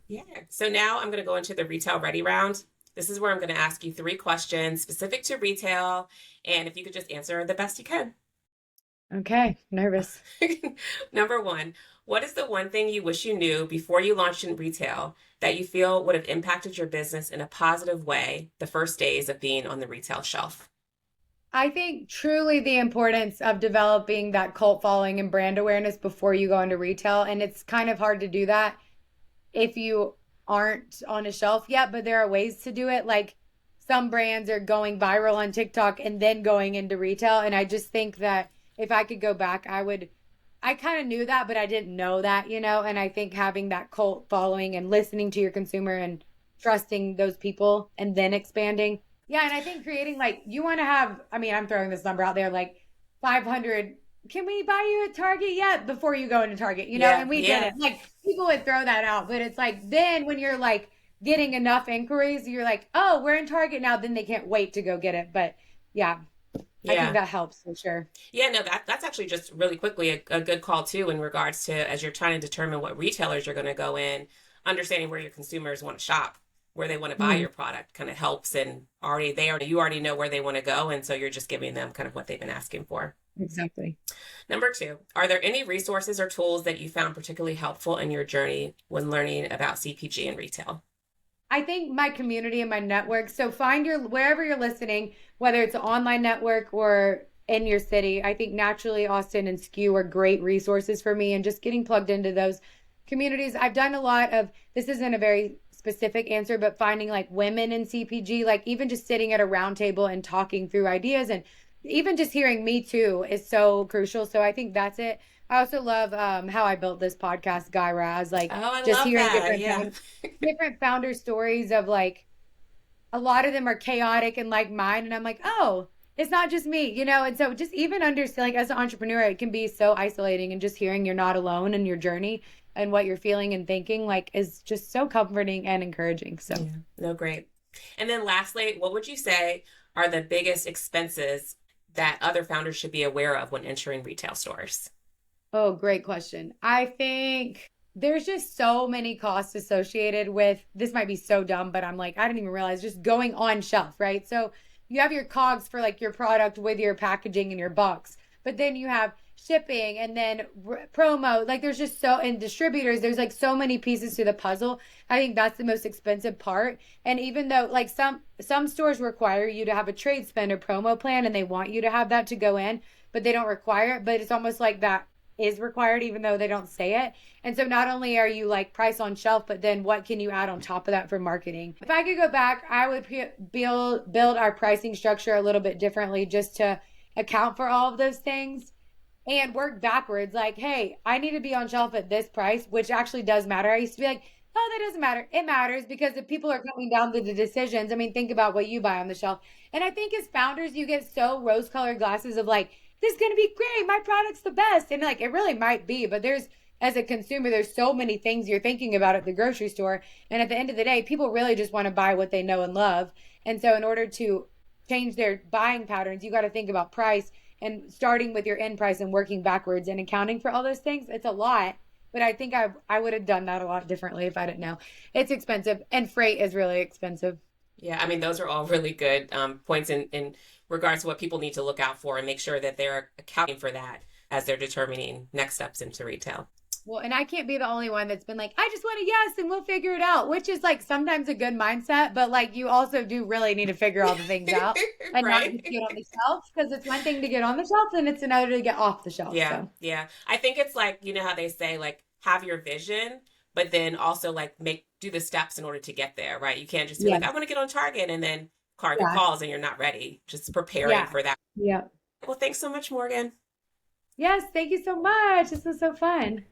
Yeah. So now I'm going to go into the retail ready round. This is where I'm going to ask you three questions specific to retail. And if you could just answer the best you can. Okay, nervous. Number one, what is the one thing you wish you knew before you launched in retail that you feel would have impacted your business in a positive way the first days of being on the retail shelf? I think truly the importance of developing that cult following and brand awareness before you go into retail. And it's kind of hard to do that if you aren't on a shelf yet, but there are ways to do it. Like some brands are going viral on TikTok and then going into retail. And I just think that if I could go back, I kind of knew that, but I didn't know that, and I think having that cult following and listening to your consumer and trusting those people and then expanding. Yeah. And I think creating like, you want to have, I mean, I'm throwing this number out there like 500. Can we buy you at Target yet before you go into Target? Yeah, And we yeah, didn't. Like people would throw that out, but it's like then when you're like getting enough inquiries, you're like, oh, we're in Target now. Then they can't wait to go get it. But yeah, I think yeah. that helps for sure. Yeah, no, that's actually just really quickly a good call too in regards to as you're trying to determine what retailers you're going to go in, understanding where your consumers want to shop, where they want to buy Mm, your product kind of helps and you already know where they want to go and so you're just giving them kind of what they've been asking for. exactly. Number two, are there any resources or tools that you found particularly helpful in your journey when learning about CPG and retail? I think my community and my network. So find your wherever you're listening, whether it's an online network or in your city. I think naturally Austin and Skew are great resources for me and just getting plugged into those communities. I've done a lot of this isn't a very specific answer, but finding like women in CPG, like even just sitting at a round table and talking through ideas and even just hearing me too is so crucial. So I think that's it. I also love how I built this podcast, Guy Raz, like Oh, I just love hearing that. Yeah. different founder stories of like a lot of them are chaotic and like mine and I'm like, oh, it's not just me, and so just even understanding like as an entrepreneur it can be so isolating, and just hearing you're not alone in your journey and what you're feeling and thinking like is just so comforting and encouraging. So Yeah. No, great. And then lastly, what would you say are the biggest expenses that other founders should be aware of when entering retail stores? oh, great question. I think there's just so many costs associated with this. Might be so dumb, but I'm like, I didn't even realize just going on shelf, right? So you have your cogs for like your product with your packaging and your box, but then you have shipping and then promo. Like there's just so, and distributors, there's like so many pieces to the puzzle. I think that's the most expensive part. And even though like some stores require you to have a trade spend or promo plan and they want you to have that to go in, but they don't require it. But it's almost like that is required even though they don't say it. And so not only are you like price on shelf, but then what can you add on top of that for marketing? If I could go back, I would build our pricing structure a little bit differently just to account for all of those things and work backwards. Like, hey, I need to be on shelf at this price, which actually does matter. I used to be like, oh, that doesn't matter. It matters because if people are coming down to the decisions, I mean, think about what you buy on the shelf. And I think as founders, you get so rose colored glasses of like, this is going to be great. My product's the best. And like, it really might be, but as a consumer, there's so many things you're thinking about at the grocery store. And at the end of the day, people really just want to buy what they know and love. And so in order to change their buying patterns, you got to think about price and starting with your end price and working backwards and accounting for all those things. It's a lot, but I think I would have done that a lot differently if I didn't know. It's expensive and freight is really expensive. Yeah, I mean, those are all really good points in regards to what people need to look out for and make sure that they're accounting for that as they're determining next steps into retail. Well, and I can't be the only one that's been like, I just want a yes and we'll figure it out, which is like sometimes a good mindset, but like you also do really need to figure all the things out and not Right? just get on the shelf because it's one thing to get on the shelf and it's another to get off the shelf. Yeah, So, yeah. I think it's like, you know how they say like have your vision, but then also like make do the steps in order to get there, right? You can't just be like, I yes. want to get on Target and then Target Yeah. calls and you're not ready. Just preparing Yeah. for that. Yeah. Well, thanks so much, Morgan. Yes. Thank you so much. This was so fun.